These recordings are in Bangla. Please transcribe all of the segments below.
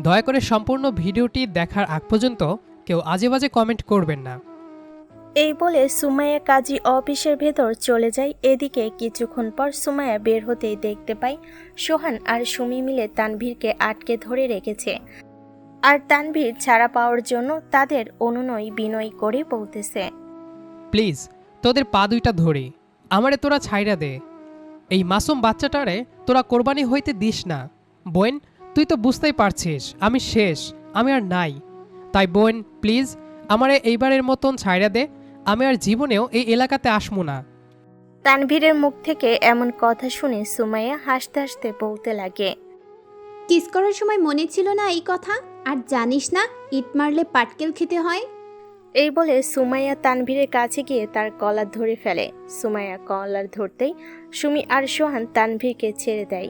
দয়া করে সম্পূর্ণ ভিডিওটি দেখার আগ পর্যন্ত কেউ আজেবাজে কমেন্ট করবেন না। এই বলে সুমাইয়া কাজী অফিসের ভেতর চলে যায়। এদিকে কিছুক্ষণ পর সুমাইয়া বের হতেই দেখতে পায় সোহান আর সুমি মিলে তানভীরকে আটকে ধরে রেখেছে। আর তানভীর ছাড়া পাওয়ার জন্য তাদের অনুনয় বিনয় করে বলতেছে, প্লিজ তোদের পা দুইটা ধরি, আমারে তোরা ছাইরা দে। এই মাসুম বাচ্চাটারে তোরা কোরবানি হইতে দিস না। বোন, তুই তো বুঝতেই পারছিস আমি শেষ, আমি আর নাই। তাই বোন প্লিজ আমারে এইবারের মতন ছাইরা দে, আমি আর জীবনেও এই এলাকাতে আসমু না। তানভীরের মুখ থেকে এমন কথা শুনে সুমাইয়া হাসতে হাসতে বলতে লাগে, কিস করার সময় মনে ছিল না এই কথা? আর জানিস না ইট মারলে পাটকেল খেতে হয়? এই বলে সুমাইয়া তানভীরের কাছে গিয়ে তার কলার ধরে ফেলে। সুমাইয়া কলার ধরতেই সুমি আর সোহান তানভীরকে ছেড়ে দেয়।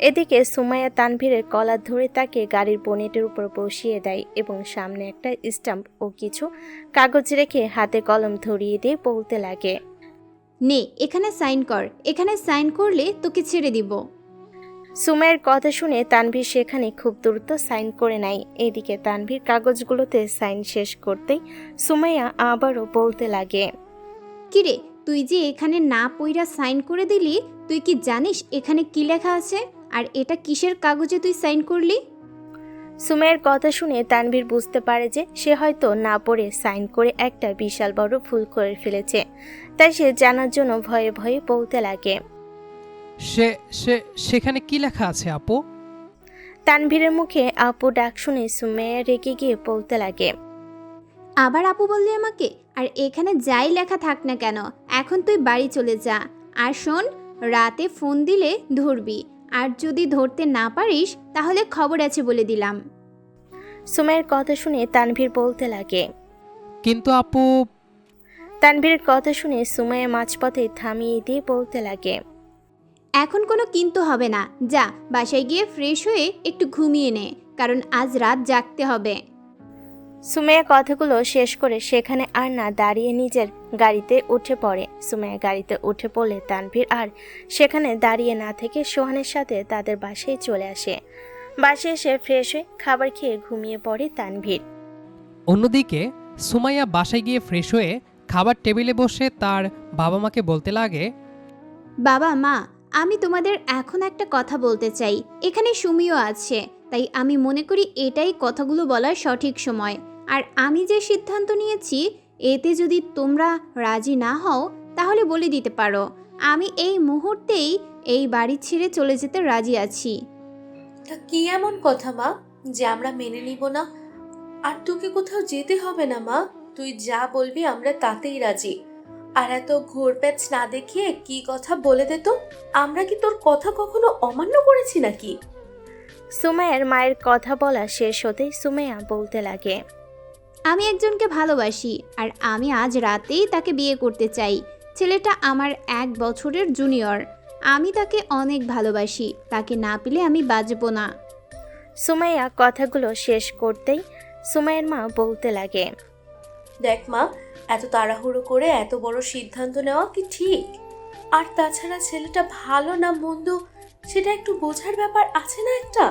এদিকে সুমাইয়া তানভীরের কলার ধরে তাকে গাড়ির বনেটের উপর বসিয়ে দেয় এবং সামনে একটা স্টাম্প ও কিছু কাগজ রেখে হাতে কলম ধরিয়ে দিয়ে বলতে লাগে, নে এখানে সাইন কর, এখানে সাইন করলে তোকে ছেড়ে দিব। সুমাইয়ের কথা শুনে তানভীর সেখানে খুব দ্রুত সাইন করে নেয়। এদিকে তানভীর কাগজগুলোতে সাইন শেষ করতেই সুমাইয়া আবারও বলতে লাগে, কিরে তুই যে এখানে না পইরা সাইন করে দিলি, তুই কি জানিস এখানে কি লেখা আছে? আর এটা কিসের কাগজে তুই সাইন করলি? সুমাইয়ের কথা শুনে তানভীর বুঝতে পারে যে সে হয়তো না পড়ে সাইন করে একটা বিশাল বড় ভুল করে ফেলেছে। তাই সে জানার জন্য ভয়ে ভয়ে বলতে লাগে, সে সে সেখানে কি লেখা আছে আপু? তানভীরের মুখে আপু ডাক শুনে সুমাইয়া রেগে গিয়ে বলতে লাগে, আবার আপু বললি আমাকে? আর এখানে যাই লেখা থাক না কেন, এখন তুই বাড়ি চলে যা। আর শোন, রাতে ফোন দিলে ধরবি, আর যদি ধরতে না পারিস তাহলে খবর আছে বলে দিলাম। সুমাইয়ের কথা শুনে তানভীর বলতে লাগে। কিন্তু আপু। তানভীরের কথা শুনে সুমাইয়া মাঝপথে থামিয়ে দিয়ে বলতে লাগে, এখন কোনো কিন্তু হবে না, যা বাসায় গিয়ে ফ্রেশ হয়ে একটু ঘুমিয়ে নে, কারণ আজ রাত জাগতে হবে। সুমাইয়া কথাগুলো শেষ করে সেখানে আর না দাঁড়িয়ে নিজের গাড়িতে উঠে পড়ে। সুমাইয়া গাড়িতে উঠে পড়লে তানভীর আর সেখানে দাঁড়িয়ে না থেকে সোহানের সাথে তাদের বাসায় চলে আসে। বাসায় এসে ফ্রেশ হয়ে খাবার খেয়ে ঘুমিয়ে পড়ে তানভীর। অন্যদিকে সুমাইয়া বাসায় গিয়ে ফ্রেশ হয়ে খাবার টেবিলে বসে তার বাবা মাকে বলতে লাগে, বাবা মা, আমি তোমাদের এখন একটা কথা বলতে চাই। এখানে সুমিও আছে, তাই আমি মনে করি এটাই কথাগুলো বলার সঠিক সময়। আর আমি যে সিদ্ধান্ত নিয়েছি, এতে যদি তোমরা রাজি না হও তাহলে বলে দিতে পারো, আমি এই মুহূর্তেই এই বাড়ি ছেড়ে চলে যেতে রাজি আছি। তা কি এমন কথা মা যে আমরা মেনে নিব না? আর তোকে কোথাও যেতে হবে না মা, তুই যা বলবি আমরা তাতেই রাজি। আর এত ঘোরপ্যাচ না দেখিয়ে কি কথা বলে দে তো, আমরা কি তোর কথা কখনো অমান্য করেছি নাকি? সুমাইয়ার মায়ের কথা বলা শেষ হতেই সুমাইয়া বলতে লাগে, আমি একজনকে ভালোবাসি, আর আমি আজ রাতেই তাকে বিয়ে করতে চাই। ছেলেটা আমার 1 বছরের জুনিয়র। আমি তাকে অনেক ভালোবাসি, তাকে না পেলে আমি বাঁচব না। সুমাইয়া কথাগুলো শেষ করতেই সুমাইয়ের মা বলতে লাগে, দেখ মা, এত তাড়াহুড়ো করে এত বড় সিদ্ধান্ত নেওয়া কি ঠিক? আর তাছাড়া ছেলেটা ভালো না মন্দ সেটা একটু বোঝার ব্যাপার আছে না একটা?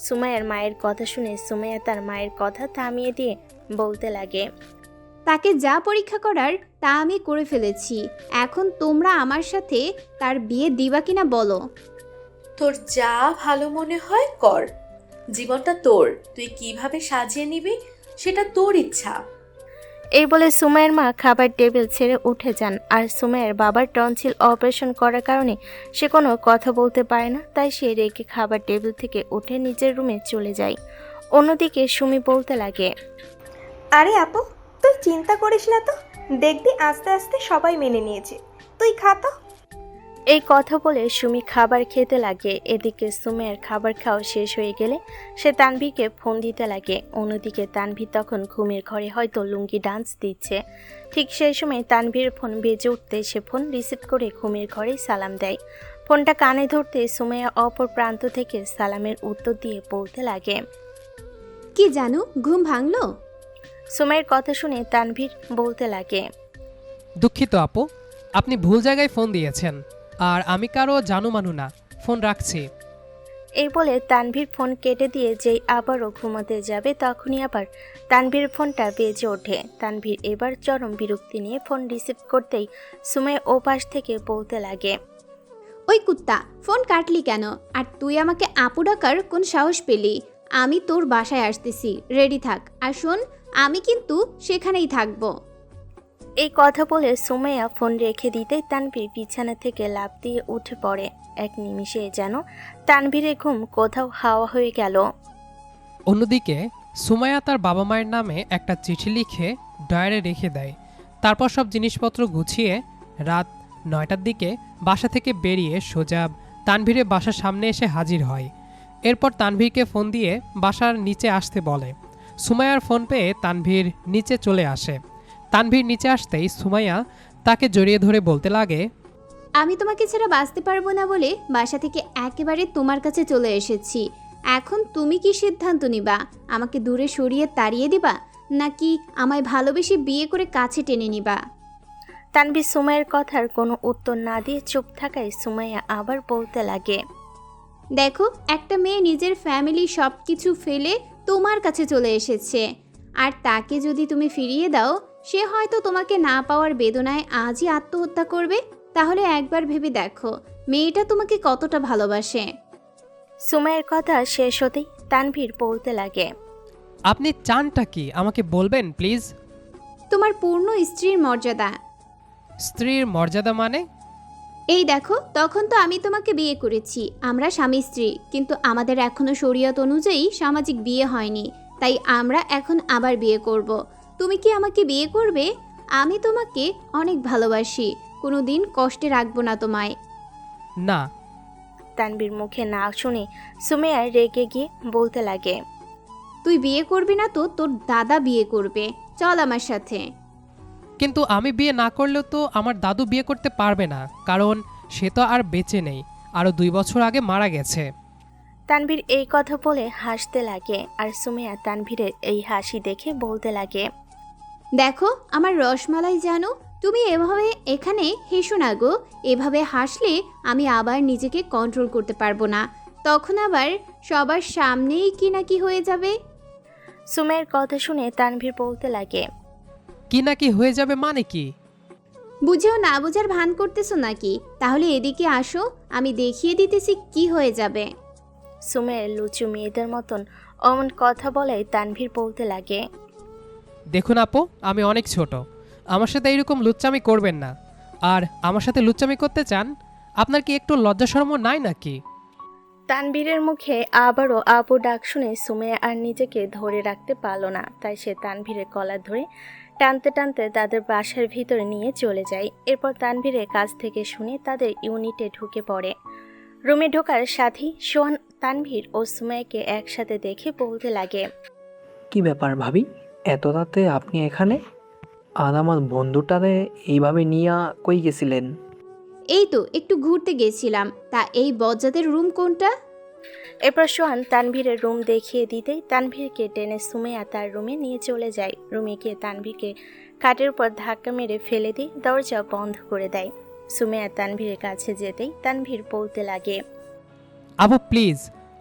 সুমাইয়ার মায়ের কথা শুনে সুমাইয়া তার মায়ের কথা থামিয়ে দিয়ে বলতে লাগে, তাকে যা পরীক্ষা করার তা আমি করে ফেলেছি। এখন তোমরা আমার সাথে তার বিয়ে দিবা কিনা বলো। তোর যা ভালো মনে হয় কর, জীবনটা তোর, তুই কিভাবে সাজিয়ে নিবি সেটা তোর ইচ্ছা। এই বলে সুমাইয়ের মা খাবার টেবিল ছেড়ে উঠে যান। আর সুমাইয়ের বাবার টনসিল অপারেশন করার কারণে সে কোনো কথা বলতে পারে না, তাই সে রেগে খাবার টেবিল থেকে উঠে নিজের রুমে চলে যায়। অন্যদিকে সুমি বলতে লাগে, আরে আপু, তুই চিন্তা করিস না তো, দেখবি আস্তে আস্তে সবাই মেনে নিয়েছে। তুই খা তো। এই কথা বলে সুমি খাবার খেতে লাগে। এদিকে সুমের খাবার খাওয়া শেষ হয়ে গেলে সে তানভীরকে ফোন দিতে লাগে। অন্যদিকে তানভীর তখন ঘুমের ঘরে হয়তো লুঙ্গি ডান্স দিচ্ছে। ঠিক সেই সময় তানভীরের ফোন বেজে উঠতে সে ফোন রিসিভ করে ঘুমের ঘরে সালাম দেয়। ফোনটা কানে ধরতে সুমাইয়া অপর প্রান্ত থেকে সালামের উত্তর দিয়ে বলতে লাগে, কি জানু, ঘুম ভাঙলো? সুমাইয়ের কথা শুনে তানভীর বলতে লাগে, দুঃখিত আপু, আপনি ভুল জায়গায় ফোন দিয়েছেন। আর আমি কারো জানু মানু না, ফোন রাখছি। এই বলে তানভীর ফোন কেটে দিয়ে যেই আবারও ঘুমাতে যাবে তখনই আবার তানভীর ফোনটা বেজে ওঠে। তানভীর এবার চরম বিরক্তি নিয়ে ফোন রিসিভ করতেই সুমাইয়া ওপাশ থেকে বলতে লাগে, ওই কুত্তা, ফোন কাটলি কেন? আর তুই আমাকে আপু ডাকার কোন সাহস পেলি? আমি তোর বাসায় আসতেছি, রেডি থাক। আর শোন, আমি কিন্তু সেখানেই থাকবো। এই কথা বলে সুমাইয়া ফোন রেখে দিতেই তানভীর বিছানা থেকে লাফ দিয়ে উঠে পড়ে। এক নিমিষে যেন তানভীরের ঘুম কোথাও হাওয়া হয়ে গেল। অন্যদিকে সুমাইয়া তার বাবা মায়ের নামে একটা চিঠি লিখে ডয়ারে রেখে দেয়। তারপর সব জিনিসপত্র গুছিয়ে রাত 9টার দিকে বাসা থেকে বেরিয়ে সোজা তানভীরের বাসার সামনে এসে হাজির হয়। এরপর তানভীরকে ফোন দিয়ে বাসার নিচে আসতে বলে। সুমাইয়ার ফোন পেয়ে তানভীর নিচে চলে আসে। তানভীর নিচে আসতেই সুমাইয়া তাকে জড়িয়ে ধরে বলতে লাগে, আমি তোমাকে ছাড়া বাঁচতে পারবো না বলে বাসা থেকে একেবারে তোমার কাছে চলে এসেছি। এখন তুমি কি সিদ্ধান্ত নিবা? আমাকে দূরে সরিয়ে তাড়িয়ে দিবা, নাকি আমায় ভালোবেসে বিয়ে করে কাছে টেনে নিবা? তানভীর সুমাইয়ার কথার কোনো উত্তর না দিয়ে চুপ থাকায় সুমাইয়া আবার বলতে লাগে, দেখো, একটা মেয়ে নিজের ফ্যামিলি সব কিছু ফেলে তোমার কাছে চলে এসেছে, আর তাকে যদি তুমি ফিরিয়ে দাও, সে হয়তো তোমাকে না পাওয়ার বেদনায় আজই আত্মহত্যা করবে। তাহলে একবার ভেবে দেখো, মেয়েটা তোমাকে কতটা ভালোবাসে। সুমাইয়ার কথা শেষ হতেই তানভীর বলতে লাগে, আপনি চানটা কি আমাকে বলবেন প্লিজ? তোমার পূর্ণ স্ত্রীর মর্যাদা। স্ত্রীর মর্যাদা মানে? এই দেখো, তখন তো আমি তোমাকে বিয়ে করেছি, আমরা স্বামী স্ত্রী, কিন্তু আমাদের এখনো শরীয়ত অনুযায়ী সামাজিক বিয়ে হয়নি, তাই আমরা এখন আবার বিয়ে করব। তুমি কি আমাকে বিয়ে করবে? আমি তোমাকে অনেক ভালোবাসি, কোনো দিন কষ্টে রাখবো না তোমায়। না। তানভীর মুখে না শুনে সুমাইয়া রেগে গিয়ে বলতে লাগে, তুই বিয়ে করবি না তো তোর দাদা বিয়ে করবে, চল আমার সাথে। কিন্তু আমি বিয়ে না করলেও তো আমার দাদু বিয়ে করতে পারবে না, কারণ সে তো আর বেঁচে নেই, আরও 2 বছর আগে মারা গেছে। তানভীর এই কথা বলে হাসতে লাগে আর সুমাইয়া তানভীরের এই হাসি দেখে বলতে লাগে, দেখো আমার রসমালাই, জানো তুমি এভাবে এখানে হেসো না গো। এভাবে হাসলে আমি আবার নিজেকে কন্ট্রোল করতে পারবো না, তখন আবার সবার সামনেই কি না কি হয়ে যাবে। সুমাইয়ার কথা শুনে তানভীর বলতে লাগে, কি না কি হয়ে যাবে মানে কি? বুঝেও না বোঝার ভান করতেছো নাকি? তাহলে এদিকে আসো, আমি দেখিয়ে দিতেছি কি হয়ে যাবে। সুমাইয়ার লুচু মেয়েদের মতন অমন কথা বলে তানভীর বলতে লাগে, দেখুন আপু, আমি অনেক ছোট, আমার সাথে এইরকম লুচ্চামি করবেন না। আর আমার সাথে লুচ্চামি করতে চান? আপনার কি একটু লজ্জা শরম নাই নাকি? তানভীরের মুখে আবারও আপু ডাক শুনে সুমাইয়া আর নিজেকে ধরে রাখতে পারল না, তাই সে তানভীরের কলার ধরে টানতে টানতে তাদের বাসার ভিতরে নিয়ে চলে যায়। এরপর তানভীরের কাছ থেকে শুনে তাদের ইউনিটে ঢুকে পড়ে। রুমে ঢোকার সাথেই সোহান তানভীর ও সুমাইয়াকে একসাথে দেখে বলতে লাগে, কি ব্যাপার ভাবি, এত রাতে আপনি এখানে? আর আমার বন্ধুটারে এইভাবে নিয়ে কই গেছিলেন? এই তো একটু ঘুরতে গেছিলাম, তা এই বজ্জাতের রুম কোনটা? এরপর সোহান তানভীরের রুম দেখিয়ে দিতেই তানভীরকে টেনে সুমাইয়া তার রুমে নিয়ে চলে যায়। রুমে গিয়ে তানভীরকে খাটের উপর ধাক্কা মেরে ফেলে দিয়ে দরজা বন্ধ করে দেয়। সুমাইয়া তানভীরের কাছে যেতেই তানভীর বলতে লাগে, আপু প্লিজ,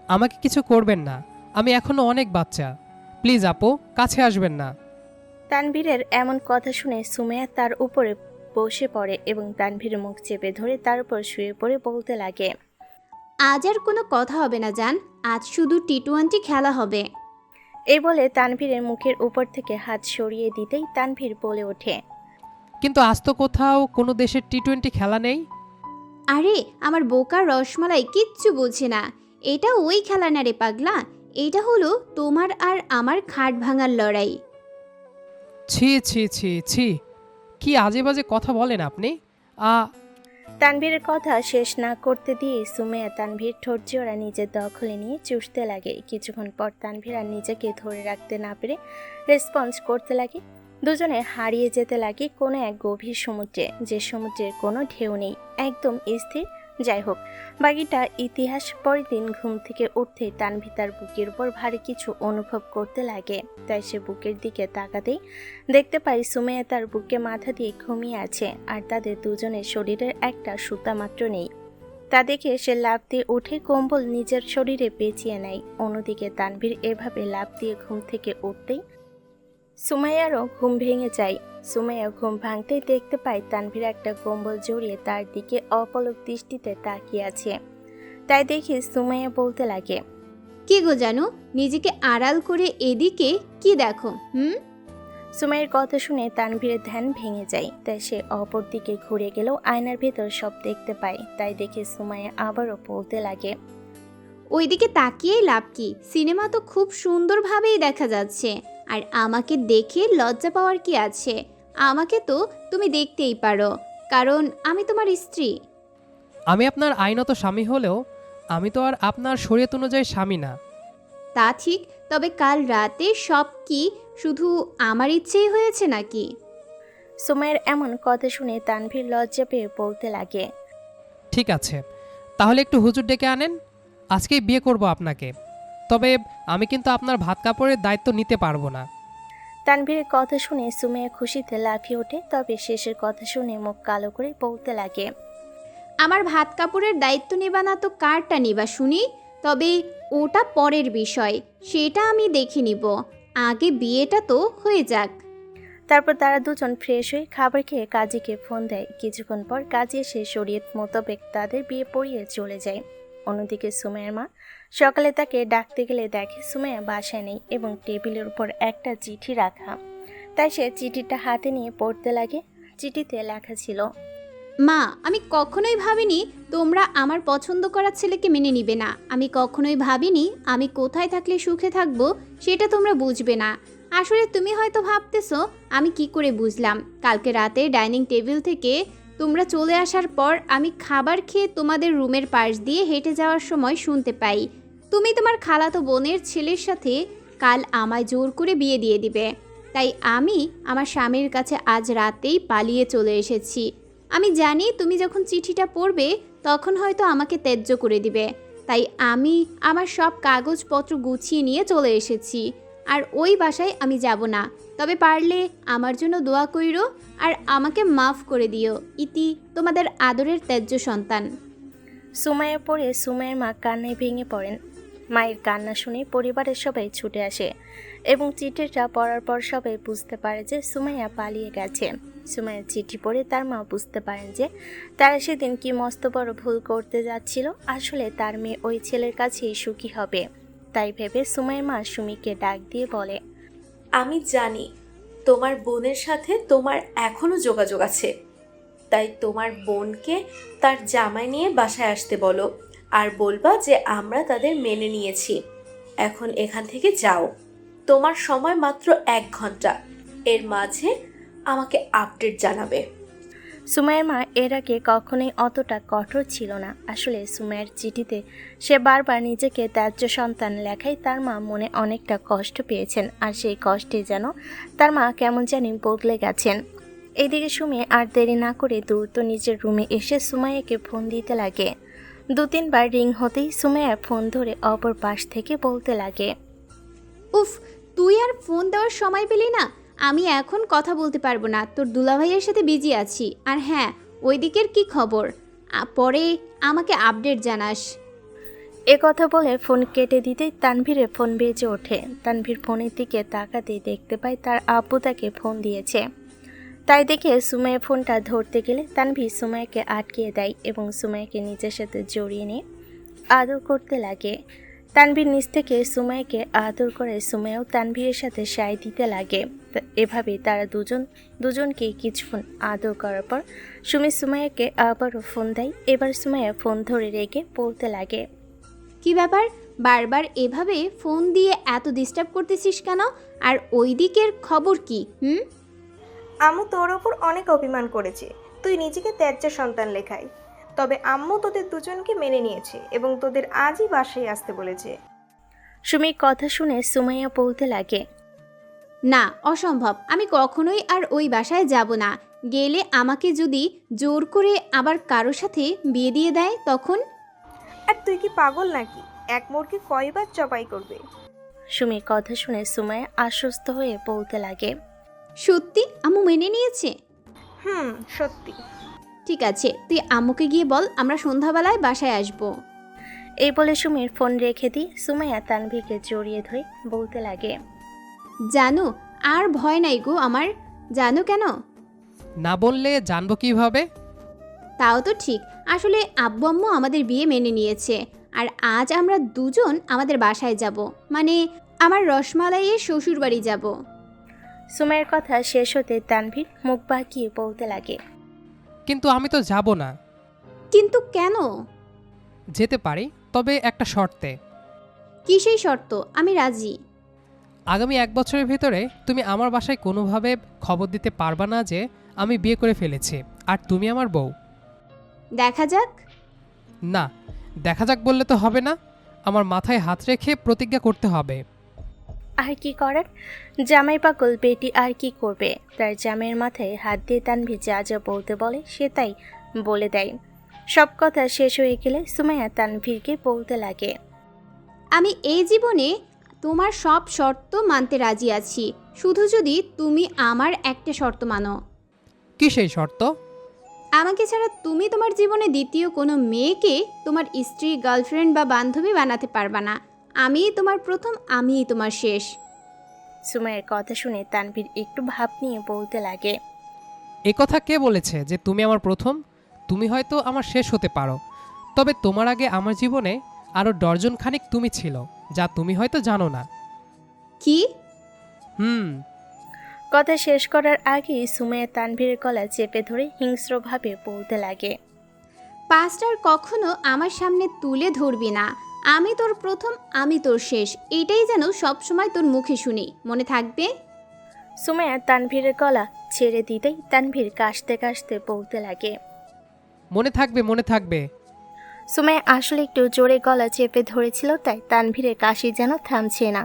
আমাকে কিছু করবেন না, আমি এখনো অনেক বাচ্চা, প্লিজ আপু কাছে আসবেন না। তানভীরের এমন কথা শুনে সুমাইয়া তার উপরে বসে পড়ে এবং তানভীরের মুখ চেপে ধরে তার উপর শুয়ে পড়ে বলতে লাগে, আজ আর কোনো কথা হবে না জান, আজ শুধু টি20 খেলা হবে। এই বলে তানভীরের মুখের উপর থেকে হাত সরিয়ে দিতেই তানভীর বলে ওঠে, কিন্তু আজ তো কোথাও কোনো দেশের টি20 খেলা নেই। আরে আমার বোকা রসমালাই কিচ্ছু বোঝে না, এটা ওই খেলা না রে পাগলা, এটা হলো তোমার আর আমার খাট ভাঙার লড়াই। ছি ছি ছি ছি, কি আজে বাজে কথা বলেন আপনি। তানভীরের কথা শেষ না করতে দিয়ে সুমাইয়া তানভীর ঠোঁট জোড়া নিজের দখলে নিয়ে চুষতে লাগে। কিছুক্ষণ পর তানভীর আর নিজেকে ধরে রাখতে না পেরে রেসপন্স করতে লাগে। দুজনে হারিয়ে যেতে লাগে কোনো এক গভীর সমুদ্রে, যে সমুদ্রের কোনো ঢেউ নেই, একদম স্থির। যাই হোক, বাকিটা ইতিহাস। পরের দিন ঘুম থেকে উঠতে তানভীর তার বুকের উপর ভারী কিছু অনুভব করতে লাগে। তাই সে বুকের দিকে তাকাতেই দেখতে পাই সুমাইয়া তার বুকে মাথা দিয়ে ঘুমিয়ে আছে, আর তাদের দুজনের শরীরের একটা সুতা মাত্র নেই। তা দেখে সে লাফ দিয়ে উঠে কম্বল নিজের শরীরে পেঁচিয়ে নেয়। অন্যদিকে তানভীর এভাবে লাফ দিয়ে ঘুম থেকে উঠতেই সুমাইয়ারও ঘুম ভেঙে যায়। সুমাইয়া ঘুম ভাঙতেই দেখতে পায় তানভীর একটা কম্বল জড়িয়ে তার দিকে অপলক দৃষ্টিতে তাকিয়ে আছে। তাই দেখে সুমাইয়া বলতে লাগে, কি গো জানো, নিজেকে আড়াল করে এদিকে কি দেখো? সুমাইয়ের কথা শুনে তানভীরের ধ্যান ভেঙে যায়। তাই সে অপর দিকে ঘুরে গেলেও আয়নার ভেতর সব দেখতে পায়। তাই দেখে সুমাইয়া আবারও বলতে লাগে, ওইদিকে তাকিয়েই লাভ কি? সিনেমা তো খুব সুন্দরভাবেই দেখা যাচ্ছে। আর আমাকে দেখে লজ্জা পাওয়ার কি আছে? আমাকে তো তুমি দেখতেই পারো, কারণ আমি তোমার স্ত্রী। আমি আপনার আইনত স্বামী হলেও আমি তো আর আপনার শরীয়ত অনুযায়ী স্বামী না। তা ঠিক, তবে কাল রাতে সব কি শুধু আমার ইচ্ছেই হয়েছে নাকি? সুমাইয়ের এমন কথা শুনে তানভীর লজ্জা পেয়ে বলতে লাগে, ঠিক আছে, তাহলে একটু হুজুর ডেকে আনেন, আজকেই বিয়ে করব আপনাকে। তবে আমি কিন্তু আপনার ভাত কাপড়ের দায়িত্ব নিতে পারবো না। তানভীরের কথা শুনে সুমাইয়া খুশিতে লাফিয়ে ওঠে। তবে শেষের কথা শুনে মুখ কালো করে বলতে লাগে, আমার ভাত কাপড়ের দায়িত্ব নেবা না তো কারটা নিবা শুনি? তবে ওটা পরের বিষয়, সেটা আমি দেখে নিব। আগে বিয়েটা তো হয়ে যাক। তারপর তারা দুজন ফ্রেশ হয়ে খাবার খেয়ে কাজীকে ফোন দেয়। কিছুক্ষণ পর কাজী এসে শরীয়ত মোতাবেক তাদের বিয়ে পড়িয়ে চলে যায়। অন্যদিকে সুমাইয়ার মা সকালে তাকে ডাকতে গেলে দেখে সুমাইয়া বাসায় নেই এবং টেবিলের উপর একটা চিঠি রাখা। তাই সে চিঠিটা হাতে নিয়ে পড়তে লাগে। চিঠিতে লেখা ছিল, মা, আমি কখনোই ভাবিনি তোমরা আমার পছন্দ করা ছেলেকে মেনে নিবে না। আমি কখনোই ভাবিনি আমি কোথায় থাকলে সুখে থাকবো সেটা তোমরা বুঝবে না। আসলে তুমি হয়তো ভাবতেছো আমি কি করে বুঝলাম। কালকে রাতে ডাইনিং টেবিল থেকে তোমরা চলে আসার পর আমি খাবার খেয়ে তোমাদের রুমের পাশ দিয়ে হেঁটে যাওয়ার সময় শুনতে পাই তুমি তোমার খালাতো বোনের ছেলের সাথে কাল আমায় জোর করে বিয়ে দিয়ে দিবে। তাই আমি আমার স্বামীর কাছে আজ রাতেই পালিয়ে চলে এসেছি। আমি জানি তুমি যখন চিঠিটা পড়বে তখন হয়তো আমাকে ত্যায্য করে দিবে। তাই আমি আমার সব কাগজপত্র গুছিয়ে নিয়ে চলে এসেছি। আর ওই বাসায় আমি যাব না। তবে পারলে আমার জন্য দোয়া কইরো আর আমাকে মাফ করে দিও। ইতি, তোমাদের আদরের ত্যায্য সন্তান। সুমাইয়া পড়ে সুমাইয়ের মা কান্নায় ভেঙে পড়েন। মায়ের কান্না শুনে পরিবারের সবাই ছুটে আসে এবং চিঠিটা পড়ার পর সবাই বুঝতে পারে যে সুমাইয়া পালিয়ে গেছে। সুমাইয়ার চিঠি পড়ে তার মা বুঝতে পারেন যে তারা সেদিন কি মস্ত বড় ভুল করতে যাচ্ছিল। আসলে তার মেয়ে ওই ছেলের কাছেই সুখী হবে। তাই ভেবে সুমাইয়ের মা সুমিকে ডাক দিয়ে বলে, আমি জানি তোমার বোনের সাথে তোমার এখনো যোগাযোগ আছে, তাই তোমার বোনকে তার জামাই নিয়ে বাসায় আসতে বলো আর বলবা যে আমরা তাদের মেনে নিয়েছি। এখন এখান থেকে যাও, তোমার সময় মাত্র 1 ঘন্টা, এর মাঝে আমাকে আপডেট জানাবে। সুমাইয়ের মা এর আগে কখনোই অতটা কঠোর ছিল না। আসলে সুমাইয়ের চিঠিতে সে বারবার নিজেকে ত্যায্য সন্তান লেখায় তার মা মনে অনেকটা কষ্ট পেয়েছেন। আর সেই কষ্টে যেন তার মা কেমন জানি বদলে গেছেন। এদিকে সুমি আর দেরি না করে দ্রুত নিজের রুমে এসে সুমাইয়াকে ফোন দিতে লাগে। 2-3 বার রিং হতেই সুমাইয়া ফোন ধরে অপর পাশ থেকে বলতে লাগে, উফ, তুই আর ফোন দেওয়ার সময় পেলি না? আমি এখন কথা বলতে পারবো না, তোর দুলাভাইয়ের সাথে বিজি আছি। আর হ্যাঁ, ওই দিকের কি খবর পরে আমাকে আপডেট জানাস। এ কথা বলে ফোন কেটে দিতেই তানভীরের ফোন বেজে ওঠে। তানভীর ফোনের দিকে তাকাতেই দেখতে পায় তার আব্বু তাকে ফোন দিয়েছে। তাই দেখে সুমাইয়া ফোনটা ধরতে গেলে তানভীর সুমাইয়াকে আটকিয়ে দেয় এবং সুমাইয়াকে নিজের সাথে জড়িয়ে নিয়ে আদর করতে লাগে। তানভীর নিচ থেকে সুমাইয়াকে আদর করে সুমাইয়াও তানভীরের সাথে সায় দিতে লাগে। এভাবে তারা দুজনকে কিছুক্ষণ আদর করার পর সুমাইয়াকে আবারও ফোন দেয়। এবার সুমাইয়া ফোন ধরে রেখে বলতে লাগে, কি ব্যাপার, বারবার এভাবে ফোন দিয়ে এত ডিস্টার্ব করতেছিস কেন? আর ওই দিকের খবর কি? আম্মু তোর ওপর অনেক অভিমান করেছে, তুই নিজেকে ত্যায্য সন্তান লেখাই। তবে আম্মু তোদের দুজনকে মেনে নিয়েছে এবং তোদের আজই বাসায় আসতে বলেছে। সুমির কথা শুনে সুমাইয়া বলতে লাগে, না, অসম্ভব। আমি কখনোই আর ওই বাসায় যাব না। গেলে আমাকে যদি জোর করে আবার কারোর সাথে বিয়ে দিয়ে দেয় তখন? আর তুই কি পাগল নাকি? এক মুরগি কয়বার জবাই করবে? সুমির কথা শুনে সুমাইয়া আশ্বস্ত হয়ে বলতে লাগে, সত্যি আম্মু মেনে নিয়েছে? সত্যি। ঠিক আছে, তুই আম্মুকে গিয়ে বল আমরা সন্ধ্যাবেলায় বাসায় আসবো। এই বলে সুমির ফোন রেখে দিয়ে সুমাইয়া তানভীরকে জড়িয়ে ধরে বলতে লাগে, জানো আর ভয় নাই গো আমার। জানো কেন? না বললে জানবো কিভাবে? তাও তো ঠিক, আসলে আব্বু আম্মু আমাদের বিয়ে মেনে নিয়েছে, আর আজ আমরা দুজন আমাদের বাসায় যাব, মানে আমার রসমালাইয়ের শ্বশুর বাড়ি যাব। সুমাইয়ের কথা শেষ হতে তানভীর মুখ বাঁকিয়ে বলতে লাগে, কিন্তু আমি তো যাব না। কিন্তু কেন? যেতে পারি, তবে একটা শর্তে। কি সেই শর্ত? আমি রাজি। আগামী 1 বছরের ভিতরে তুমি আমার বাসায় কোনোভাবে খবর দিতে পারবা না যে আমি বিয়ে করে ফেলেছি আর তুমি আমার বউ। দেখা যাক। না, দেখা যাক বললে তো হবে না, আমার মাথায় হাত রেখে প্রতিজ্ঞা করতে হবে। আর কি করার, জামাই পাগল বেটি আর কি করবে। তার জামাইয়ের মাথায় হাত দিয়ে তানভীর যা যা বলতে বলে সে তাই বলে দেয়। সব কথা শেষ হয়ে গেলে সুমাইয়া তানভীরকে বলতে লাগে, আমি এই জীবনে তোমার সব শর্ত মানতে রাজি আছি, শুধু যদি তুমি আমার একটা শর্ত মানো। কি সেই শর্ত? আমাকে ছাড়া তুমি তোমার জীবনে দ্বিতীয় কোনো মেয়েকে তোমার স্ত্রী, গার্লফ্রেন্ড বা বান্ধবী বানাতে পারবা না। আমিই তোমার প্রথম, আমিই তোমার শেষ। সুমাইয়ের কথা শুনে তানভীর একটু ভাব নিয়ে বলতে লাগে, এ কথা কে বলেছে যে তুমি আমার প্রথম? তুমি হয়তো আমার শেষ হতে পারো, তবে তোমার আগে আমার জীবনে আরও ডর্জন খানিক তুমি ছিল, যা তুমি হয়তো জানো না। কি? কথা শেষ করার আগেই সুমাইয়া তানভীরের গলা চেপে ধরে হিংস্রভাবে বলতে লাগে, পাঁচটার কখনো আমার সামনে তুলে ধরবি না। আমি তোর প্রথম, আমি তোর শেষ, এটাই যেন সবসময় তোর মুখে শুনি, মনে থাকবে? সুমাইয়া তানভীরের গলা ছেড়ে দিতেই তানভীর কাশতে কাশতে বলতে লাগে, মনে থাকবে, মনে থাকবে। সুমাইয়া আসলে একটু জোরে গলা চেপে ধরেছিল, তাই তানভীরের কাশি যেন থামছে না।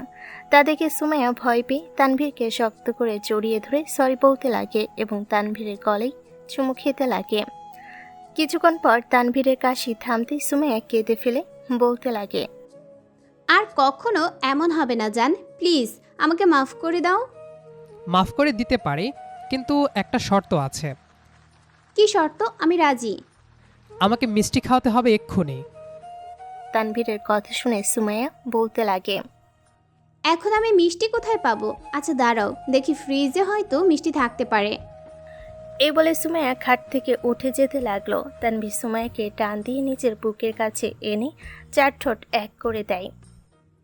তা দেখে সুমাইয়া ভয় পেয়ে তানভীরকে শক্ত করে জড়িয়ে ধরে সরি বলতে লাগে এবং তানভীরের গলায় চুমু খেতে লাগে। কিছুক্ষণ পর তানভীরের কাশি থামতেই সুমাইয়া কেঁদে ফেলে বলতে লাগে, আর কখনো এমন হবে না জান, প্লিজ আমাকে মাফ করে দাও। মাফ করে দিতে পারি, কিন্তু একটা শর্ত আছে। কি শর্ত? আমি রাজি। আমাকে মিষ্টি খাওয়াতে হবে এক্ষুনি। তানভীরের কথা শুনে সুমাইয়া বলতে লাগে, এখন আমি মিষ্টি কোথায় পাবো? আচ্ছা দাঁড়াও, দেখি ফ্রিজে হয়তো মিষ্টি থাকতে পারে। এই বলে সুমাইয়া খাট থেকে উঠে যেতে লাগলো। তানভীর সুমাইয়াকে টান দিয়ে নিজের বুকের কাছে এনে 4 ঠোঁট এক করে দেয়।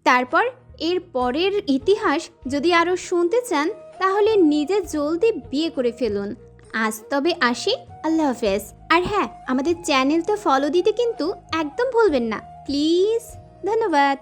তারপর এর পরের ইতিহাস যদি আরও শুনতে চান তাহলে নিজে জলদি বিয়ে করে ফেলুন। আজ তবে আসি, আল্লাহ হাফেজ। আর হ্যাঁ, আমাদের চ্যানেলটা ফলো দিতে কিন্তু একদম ভুলবেন না প্লিজ। ধন্যবাদ।